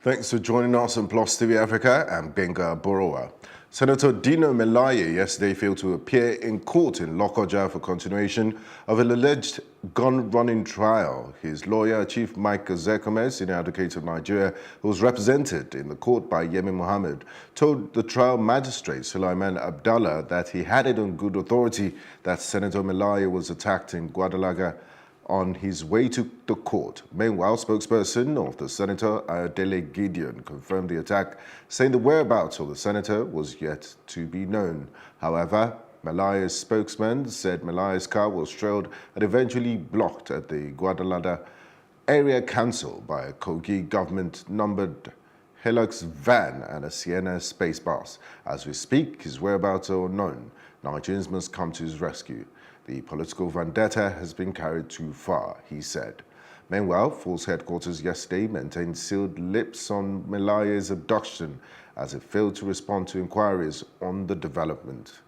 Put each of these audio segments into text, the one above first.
Thanks for joining us on Plus TV Africa. I'm Benga Borowa. Senator Dino Melaye yesterday failed to appear in court in Lokoja for continuation of an alleged gun-running trial. His lawyer, Chief Mike Zekome, senior advocate of Nigeria, who was represented in the court by Yemi Mohammed, told the trial magistrate, Sulaiman Abdallah, that he had it on good authority that Senator Melaye was attacked in Guadalajara on his way to the court. Meanwhile, spokesperson of the senator, Adeleke, confirmed the attack, saying the whereabouts of the senator was yet to be known. However, Melaye's spokesman said Melaye's car was trailed and eventually blocked at the Guadalajara area council by a Kogi government-numbered Hilux van and a Sienna space bus. As we speak, his whereabouts are unknown. Nigerians must come to his rescue. The political vendetta has been carried too far, he said. Meanwhile, Force headquarters yesterday maintained sealed lips on Melaye's abduction as it failed to respond to inquiries on the development.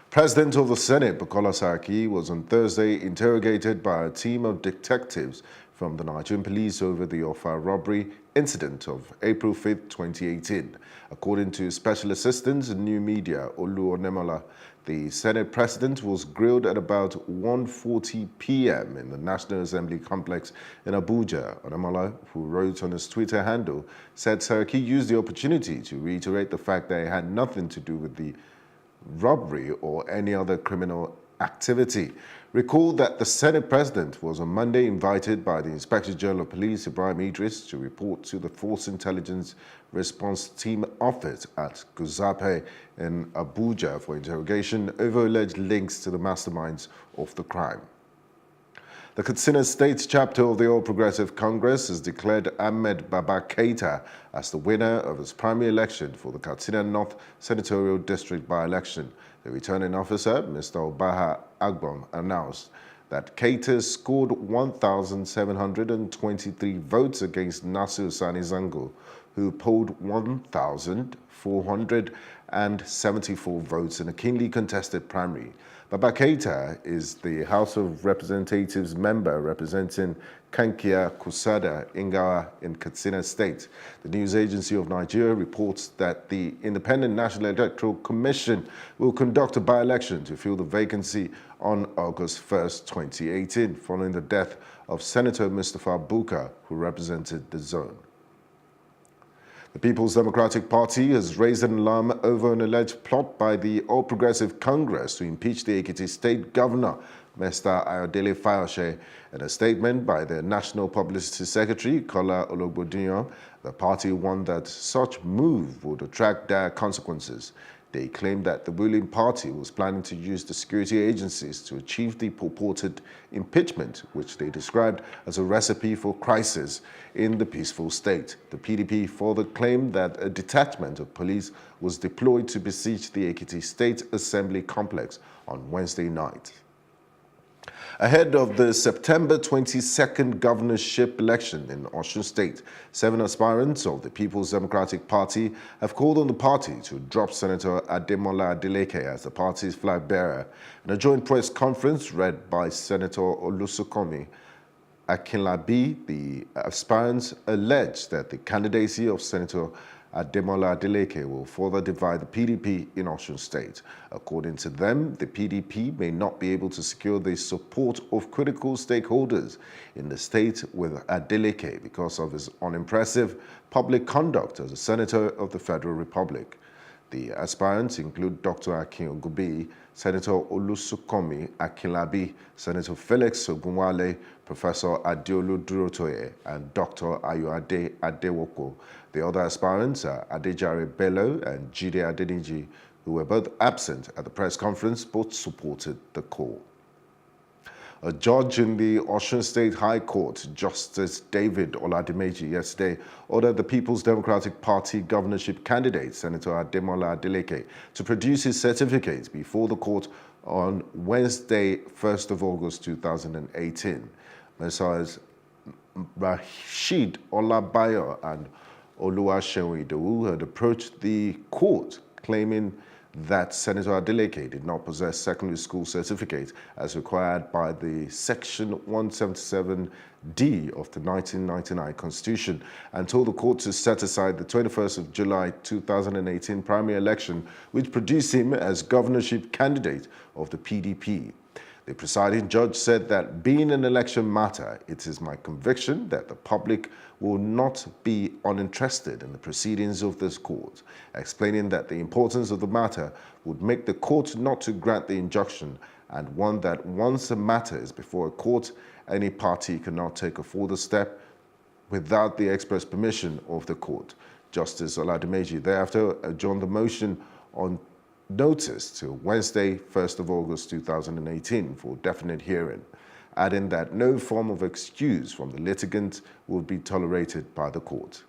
President of the Senate, Bukola Saraki, was on Thursday interrogated by a team of detectives from the Nigerian police over the Ofa robbery incident of April 5, 2018. According to Special Assistant and New Media, Olu Onemola, the Senate President was grilled at about 1:40 p.m. in the National Assembly complex in Abuja. Onemola, who wrote on his Twitter handle, said Saraki used the opportunity to reiterate the fact that it had nothing to do with the robbery or any other criminal activity. Recall that the Senate President was on Monday invited by the Inspector General of Police, Ibrahim Idris, to report to the Force Intelligence Response Team office at Guzape in Abuja for interrogation over alleged links to the masterminds of the crime. The Katsina State chapter of the All Progressive Congress has declared Ahmed Baba Keita as the winner of his primary election for the Katsina North Senatorial District by-election. The returning officer, Mr. Obaha Agbon, announced that Keita scored 1,723 votes against Nasir Sani Zango, who polled 1,474 votes in a keenly contested primary. Baba Keita is the House of Representatives member representing Kankia Kusada Ingawa in Katsina State. The news agency of Nigeria reports that the Independent National Electoral Commission will conduct a by-election to fill the vacancy on August 1st, 2018, following the death of Senator Mustapha Buka, who represented the zone. The People's Democratic Party has raised an alarm over an alleged plot by the All Progressive Congress to impeach the Ekiti State Governor, Mr. Adeleke. In a statement by the National Publicity Secretary, Kola Ologbondiyan, the party warned that such move would attract dire consequences. They claimed that the ruling party was planning to use the security agencies to achieve the purported impeachment, which they described as a recipe for crisis in the peaceful state. The PDP further claimed that a detachment of police was deployed to besiege the Ekiti State Assembly complex on Wednesday night. Ahead of the September 22nd governorship election in Osun State, 7 aspirants of the People's Democratic Party have called on the party to drop Senator Ademola Adeleke as the party's flag bearer. In a joint press conference read by Senator Olusokomi Akinlabi, the aspirants alleged that the candidacy of Senator Ademola Adeleke will further divide the PDP in Osun State. According to them, the PDP may not be able to secure the support of critical stakeholders in the state with Adeleke because of his unimpressive public conduct as a senator of the Federal Republic. The aspirants include Dr. Akin Ogubi, Senator Olusokomi Akinlabi, Senator Felix Ogunwale, Professor Adeolu Durotoye, and Dr. Ayoade Adewoko. The other aspirants are Adejare Bello and Jide Adeniji, who were both absent at the press conference, but supported the call. A judge in the Osun State High Court, Justice David Oladimeji, yesterday ordered the People's Democratic Party governorship candidate, Senator Ademola Adeleke, to produce his certificate before the court on Wednesday, 1st of August 2018. Messiahs Rashid Olabayo and Oluwaseun Idowu had approached the court claiming that Senator Adeleke did not possess secondary school certificate as required by the Section 177D of the 1999 Constitution and told the court to set aside the 21st of July 2018 primary election, which produced him as governorship candidate of the PDP. The presiding judge said that being an election matter, it is my conviction that the public will not be uninterested in the proceedings of this court, explaining that the importance of the matter would make the court not to grant the injunction and one that once a matter is before a court, any party cannot take a further step without the express permission of the court. Justice Oladimeji thereafter adjourned the motion on notice till Wednesday, 1st of August 2018 for definite hearing, adding that no form of excuse from the litigant would be tolerated by the court.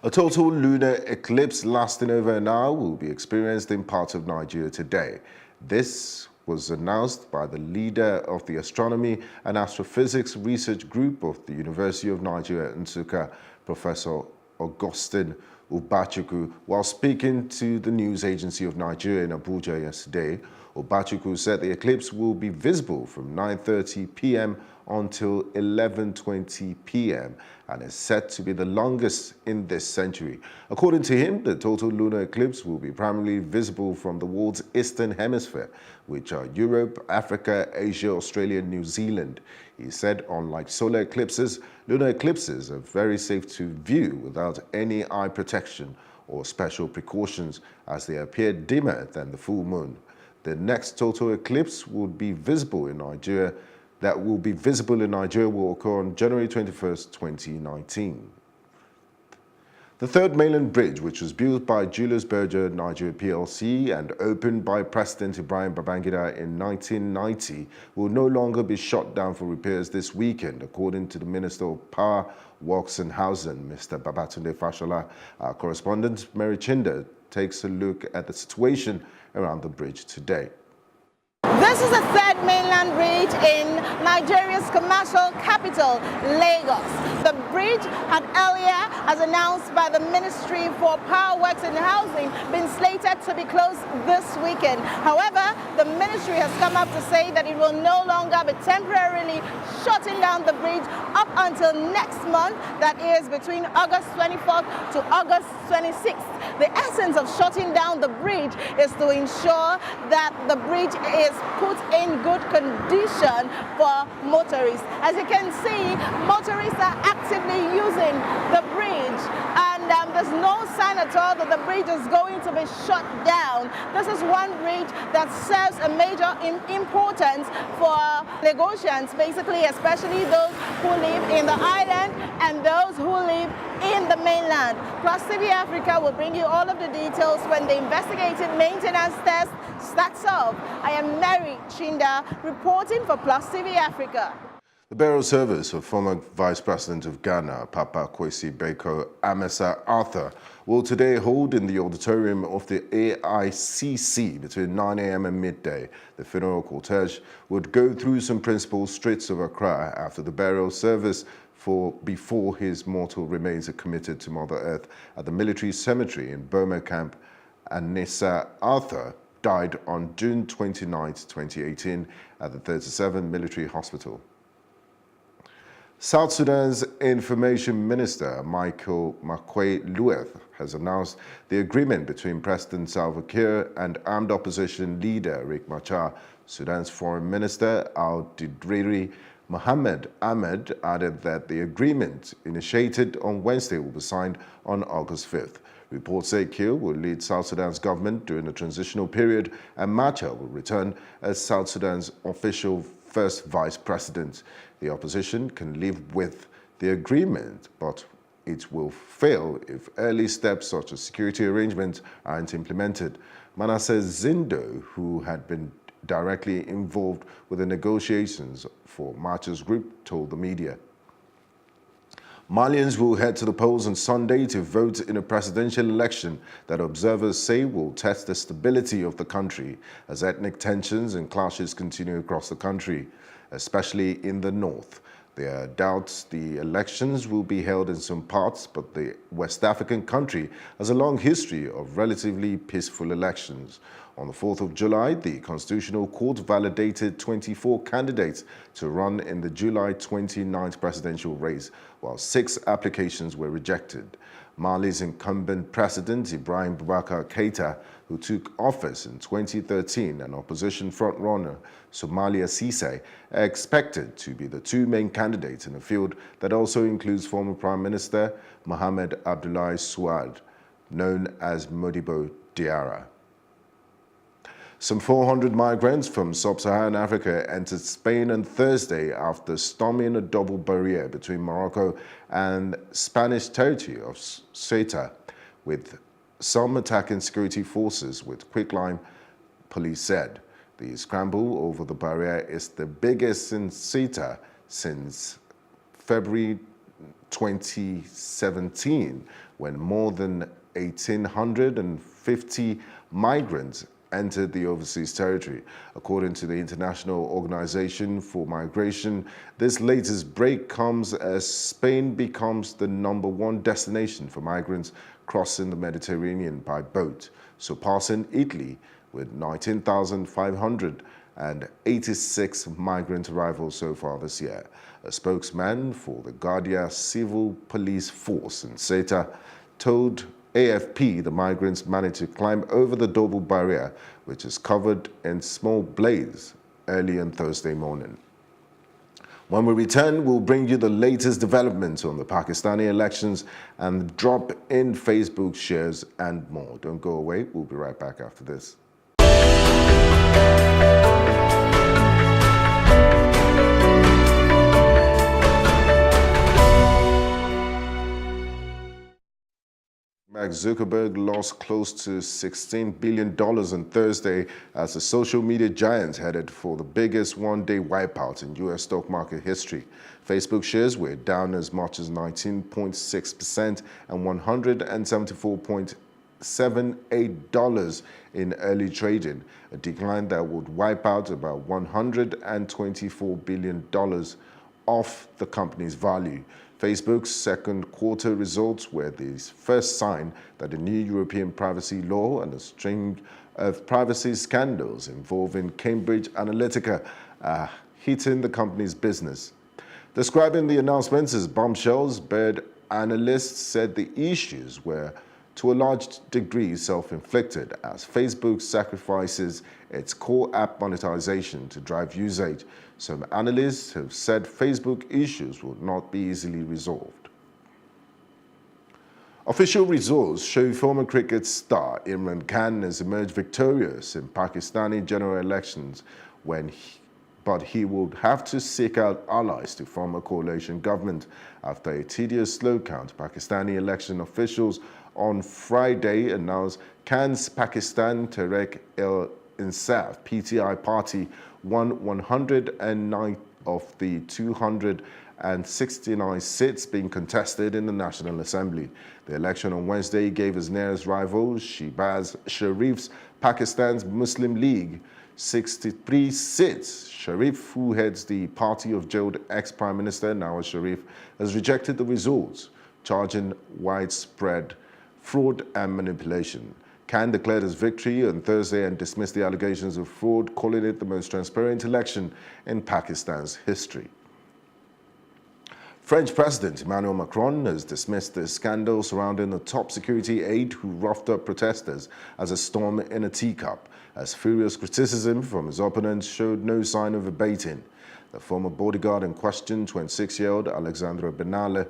A total lunar eclipse lasting over an hour will be experienced in parts of Nigeria today. This was announced by the leader of the Astronomy and Astrophysics Research Group of the University of Nigeria, Nsukka, Professor Augustine Ubachukwu, while speaking to the news agency of Nigeria in Abuja yesterday. Ubachukwu said the eclipse will be visible from 9:30 p.m. until 11:20 p.m. and is said to be the longest in this century. According to him, the total lunar eclipse will be primarily visible from the world's eastern hemisphere, which are Europe, Africa, Asia, Australia, and New Zealand. He said, unlike solar eclipses, lunar eclipses are very safe to view without any eye protection or special precautions, as they appear dimmer than the full moon. The next total eclipse will be visible in Nigeria will occur on January 21st, 2019. The third mainland bridge, which was built by Julius Berger Nigeria PLC and opened by President Ibrahim Babangida in 1990, will no longer be shut down for repairs this weekend, according to the Minister of Power, Works and Housing, Mr. Babatunde Fashola. Our correspondent, Mary Chinda, takes a look at the situation around the bridge today. This is the third mainland bridge in Nigeria's commercial capital, Lagos. The bridge had earlier, as announced by the Ministry for Power, Works and Housing, been slated to be closed this weekend. However, the ministry has come up to say that it will no longer be temporarily shutting down the bridge up until next month, that is between August 24th to August 26th. The essence of shutting down the bridge is to ensure that the bridge is put in good condition for motorists. As you can see, motorists are actively using the bridge, and there's no sign at all that the bridge is going to be shut down. This is one bridge that serves a major importance for Lagosians, basically, especially those who live in the island and those who live in the mainland. Plus TV Africa will bring you all of the details when the investigative maintenance test starts off. I am Mary Chinda reporting for Plus TV Africa. The burial service of former Vice President of Ghana, Papa Kwesi Bako Amesa Arthur, will today hold in the auditorium of the AICC between 9 a.m. and midday. The funeral cortege would go through some principal streets of Accra after the burial service before his mortal remains are committed to Mother Earth at the military cemetery in Burma Camp. Anessa Arthur died on June 29, 2018 at the 37 Military Hospital. South Sudan's Information Minister Michael Makwei-Lueth has announced the agreement between President Salva Kiir and armed opposition leader Riek Machar. Sudan's Foreign Minister Al-Didriri Mohammed Ahmed added that the agreement initiated on Wednesday will be signed on August 5th. Reports say Kiir will lead South Sudan's government during the transitional period, and Machar will return as South Sudan's official first vice president. The opposition can live with the agreement, but it will fail if early steps such as security arrangements aren't implemented. Manasseh Zindo, who had been directly involved with the negotiations for Machar's group, told the media. Malians will head to the polls on Sunday to vote in a presidential election that observers say will test the stability of the country as ethnic tensions and clashes continue across the country, especially in the north. There are doubts the elections will be held in some parts, but the West African country has a long history of relatively peaceful elections. On the 4th of July, the Constitutional Court validated 24 candidates to run in the July 29th presidential race, while 6 applications were rejected. Mali's incumbent president, Ibrahim Boubacar Keïta, who took office in 2013, and opposition frontrunner Somalia Cisse, are expected to be the 2 main candidates in a field that also includes former Prime Minister Mohamed Abdullahi Souad, known as Modibo Diarra. Some 400 migrants from sub-Saharan Africa entered Spain on Thursday after storming a double barrier between Morocco and Spanish territory of Ceuta, with some attacking security forces, with quicklime, police said. The scramble over the barrier is the biggest in Ceuta since February 2017, when more than 1,850 migrants entered the overseas territory. According to the International Organization for Migration, this latest break comes as Spain becomes the #1 destination for migrants crossing the Mediterranean by boat, surpassing Italy with 19,586 migrant arrivals so far this year. A spokesman for the Guardia Civil Police Force in Ceuta told AFP the migrants managed to climb over the double barrier, which is covered in small blades, early on Thursday morning. When we return, we'll bring you the latest developments on the Pakistani elections and the drop in Facebook shares and more. Don't go away. We'll be right back after this. Mark Zuckerberg lost close to $16 billion on Thursday as the social media giant headed for the biggest one-day wipeout in U.S. stock market history. Facebook shares were down as much as 19.6% and $174.78 in early trading, a decline that would wipe out about $124 billion off the company's value. Facebook's second quarter results were the first sign that the new European privacy law and a string of privacy scandals involving Cambridge Analytica are hitting the company's business. Describing the announcements as bombshells, Baird analysts said the issues were to a large degree self-inflicted as Facebook sacrifices its core app monetization to drive usage. Some analysts have said Facebook issues will not be easily resolved. Official results show former cricket star Imran Khan has emerged victorious in Pakistani general elections, but he would have to seek out allies to form a coalition government after a tedious slow count. Pakistani election officials on Friday announced Khan's Pakistan Tehreek-e-Insaf (PTI) party won 109 of the 269 seats being contested in the National Assembly. The election on Wednesday gave his nearest rival, Shehbaz Sharif's Pakistan's Muslim League, 63 seats. Sharif, who heads the party of jailed ex-Prime Minister Nawaz Sharif, has rejected the results, charging widespread fraud and manipulation. Khan declared his victory on Thursday and dismissed the allegations of fraud, calling it the most transparent election in Pakistan's history. French President Emmanuel Macron has dismissed the scandal surrounding a top security aide who roughed up protesters as a storm in a teacup, as furious criticism from his opponents showed no sign of abating. The former bodyguard in question, 26-year-old Alexandre Benalla,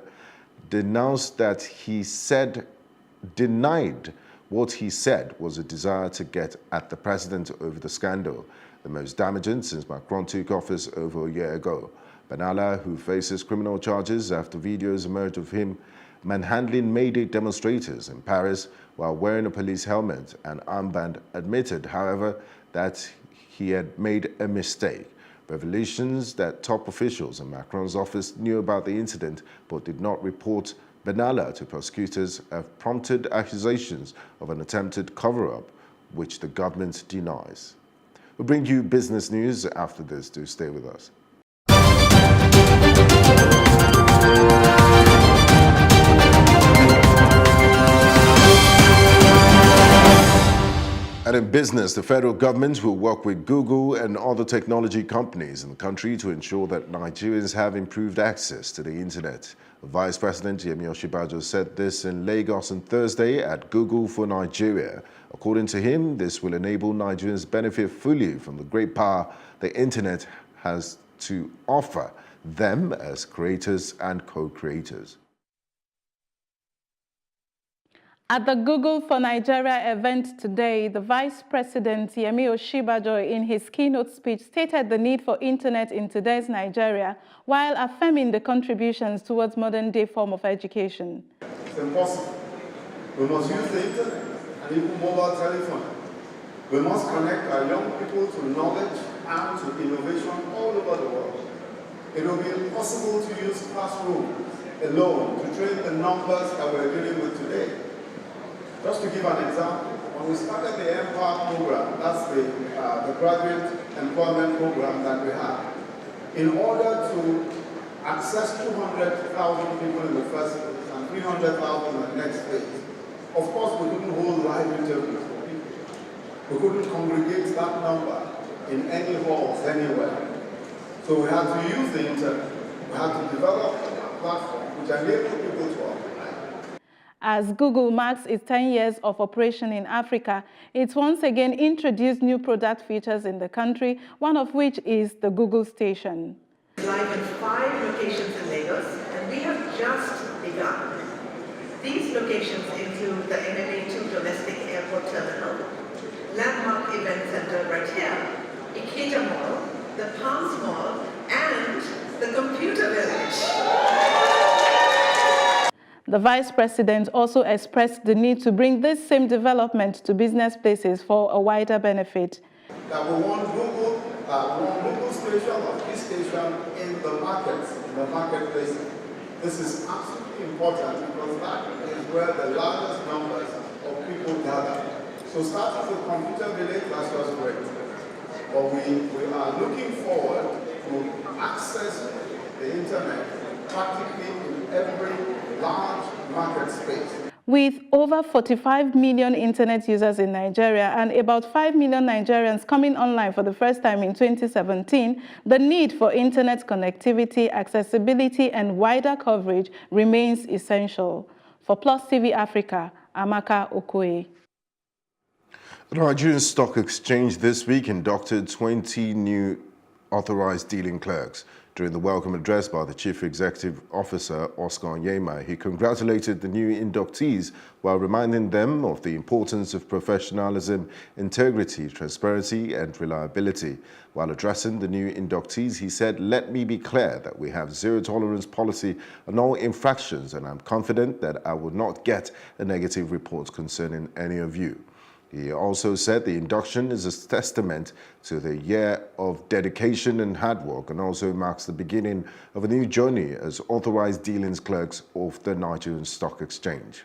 denied what he said was a desire to get at the president over the scandal, the most damaging since Macron took office over a year ago. Benalla, who faces criminal charges after videos emerged of him manhandling May Day demonstrators in Paris while wearing a police helmet and armband, admitted, however, that he had made a mistake. Revelations that top officials in Macron's office knew about the incident but did not report Benalla to prosecutors have prompted accusations of an attempted cover-up, which the government denies. We'll bring you business news after this. Do stay with us. business, the federal government will work with Google and other technology companies in the country to ensure that Nigerians have improved access to the internet. Vice President Yemi Osinbajo said this in Lagos on Thursday at Google for Nigeria. According to him, this will enable Nigerians benefit fully from the great power the internet has to offer them as creators and co-creators. At the Google for Nigeria event today, the Vice President Yemi Osinbajo in his keynote speech stated the need for internet in today's Nigeria while affirming the contributions towards modern-day form of education. It's impossible. We must use the internet and even mobile telephone. We must connect our young people to knowledge and to innovation all over the world. It will be impossible to use classrooms alone to train the numbers that we're dealing with today. Just to give an example, when we started the Empower program, that's the graduate employment program that we have, in order to access 200,000 people in the first phase and 300,000 in the next phase, of course we couldn't hold live interviews for people. We couldn't congregate that number in any halls anywhere. So we had to use the internet. We had to develop a platform which enabled people to apply. As Google marks its 10 years of operation in Africa, it's once again introduced new product features in the country, one of which is the Google Station. Live in 5 locations in Lagos, and we have just begun. These locations include the MMA2 Domestic Airport Terminal, Landmark Event Center right here, Ikeja Mall, the Palms Mall, and the Computer Village. The Vice President also expressed the need to bring this same development to business places for a wider benefit. That we want Google Station or Key Station in the markets, in the marketplace. This is absolutely important because that is where the largest numbers of people gather. So starting with Computer Village, that's just great. But we are looking forward to access the internet practically in every large market space. With over 45 million internet users in Nigeria and about 5 million Nigerians coming online for the first time in 2017, the need for internet connectivity, accessibility, and wider coverage remains essential. For Plus TV Africa, Amaka Okoye. The Nigerian Stock Exchange this week inducted 20 new authorized dealing clerks. During the welcome address by the Chief Executive Officer, Oscar Onyema, he congratulated the new inductees while reminding them of the importance of professionalism, integrity, transparency, and reliability. While addressing the new inductees, he said, "Let me be clear that we have zero-tolerance policy on all infractions, and I'm confident that I will not get a negative report concerning any of you." He also said the induction is a testament to the year of dedication and hard work and also marks the beginning of a new journey as authorized dealings clerks of the Nigerian Stock Exchange.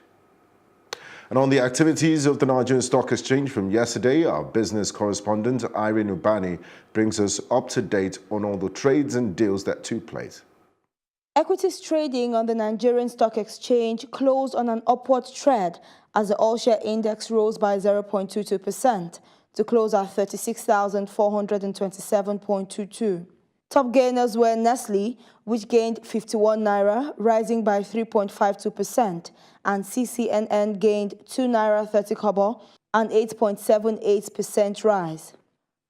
And on the activities of the Nigerian Stock Exchange from yesterday, our business correspondent Irene Ubani brings us up to date on all the trades and deals that took place. Equities trading on the Nigerian Stock Exchange closed on an upward trend as the all-share index rose by 0.22% to close at 36,427.22. Top gainers were Nestle, which gained 51 naira, rising by 3.52%, and CCNN gained 2 naira 30 kobo, an 8.78% rise.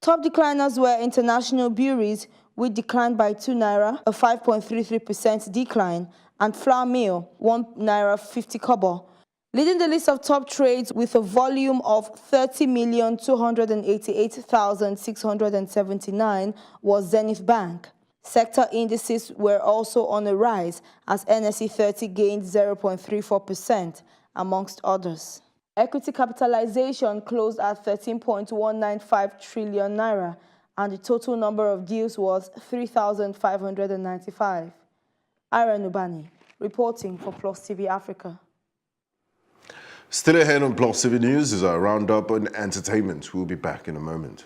Top decliners were International Breweries, which declined by 2 naira, a 5.33% decline, and Flour Mill, 1 naira 50 kobo. Leading the list of top trades with a volume of 30,288,679 was Zenith Bank. Sector indices were also on a rise as NSE 30 gained 0.34%, amongst others. Equity capitalization closed at 13.195 trillion naira, and the total number of deals was 3,595. Irene Ubani, reporting for Plus TV Africa. Still ahead on Plus TV News is our roundup on entertainment. We'll be back in a moment.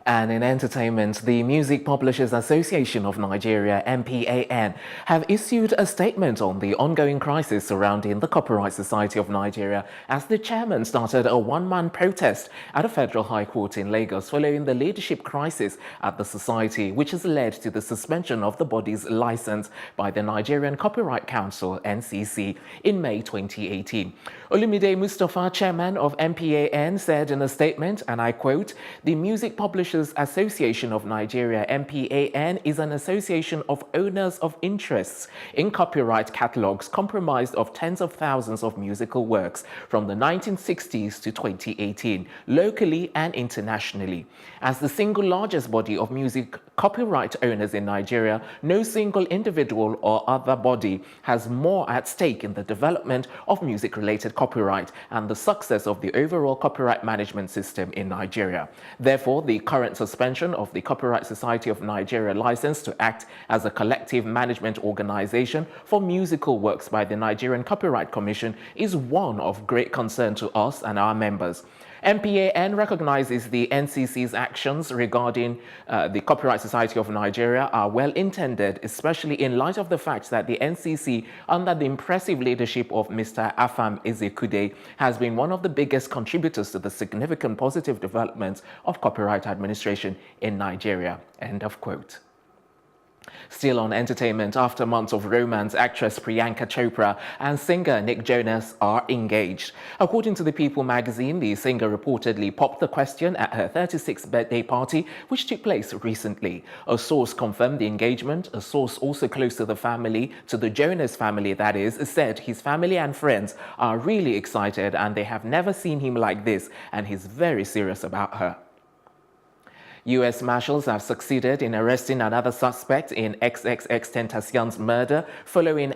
And in entertainment, the Music Publishers Association of Nigeria, MPAN, have issued a statement on the ongoing crisis surrounding the Copyright Society of Nigeria as the chairman started a one-man protest at a federal high court in Lagos following the leadership crisis at the society, which has led to the suspension of the body's license by the Nigerian Copyright Council, NCC, in May 2018. Olumide Mustafa, chairman of MPAN, said in a statement, and I quote, "The Music Publishers Association of Nigeria, MPAN, is an association of owners of interests in copyright catalogues comprised of tens of thousands of musical works from the 1960s to 2018, locally and internationally. As the single largest body of music copyright owners in Nigeria, no single individual or other body has more at stake in the development of music-related copyright and the success of the overall copyright management system in Nigeria. Therefore, the current suspension of the Copyright Society of Nigeria license to act as a collective management organization for musical works by the Nigerian Copyright Commission is one of great concern to us and our members. MPAN recognizes the NCC's actions regarding the Copyright Society of Nigeria are well intended, especially in light of the fact that the NCC, under the impressive leadership of Mr. Afam Ezekude, has been one of the biggest contributors to the significant positive developments of copyright administration in Nigeria." End of quote. Still on entertainment, after months of romance, actress Priyanka Chopra and singer Nick Jonas are engaged. According to the People magazine, the singer reportedly popped the question at her 36th birthday party, which took place recently. A source confirmed the engagement. A source also close to the family, to the Jonas family that is, said his family and friends are really excited and they have never seen him like this and he's very serious about her. U.S. Marshals have succeeded in arresting another suspect in XXXTentacion's murder following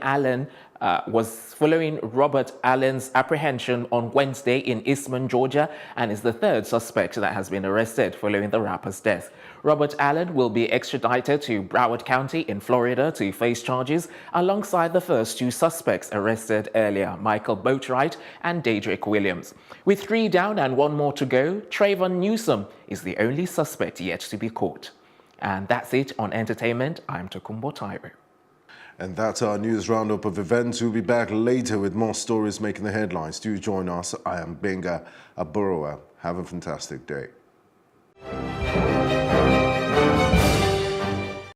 Robert Allen's apprehension on Wednesday in Eastman, Georgia, and is the third suspect that has been arrested following the rapper's death. Robert Allen will be extradited to Broward County in Florida to face charges alongside the first two suspects arrested earlier, Michael Boatwright and Daedric Williams. With 3 down and 1 more to go, Trayvon Newsom is the only suspect yet to be caught. And that's it on entertainment. I'm Tokumbo Taiwo. And that's our news roundup of events. We'll be back later with more stories making the headlines. Do join us. I am Benga Aborowa. Have a fantastic day.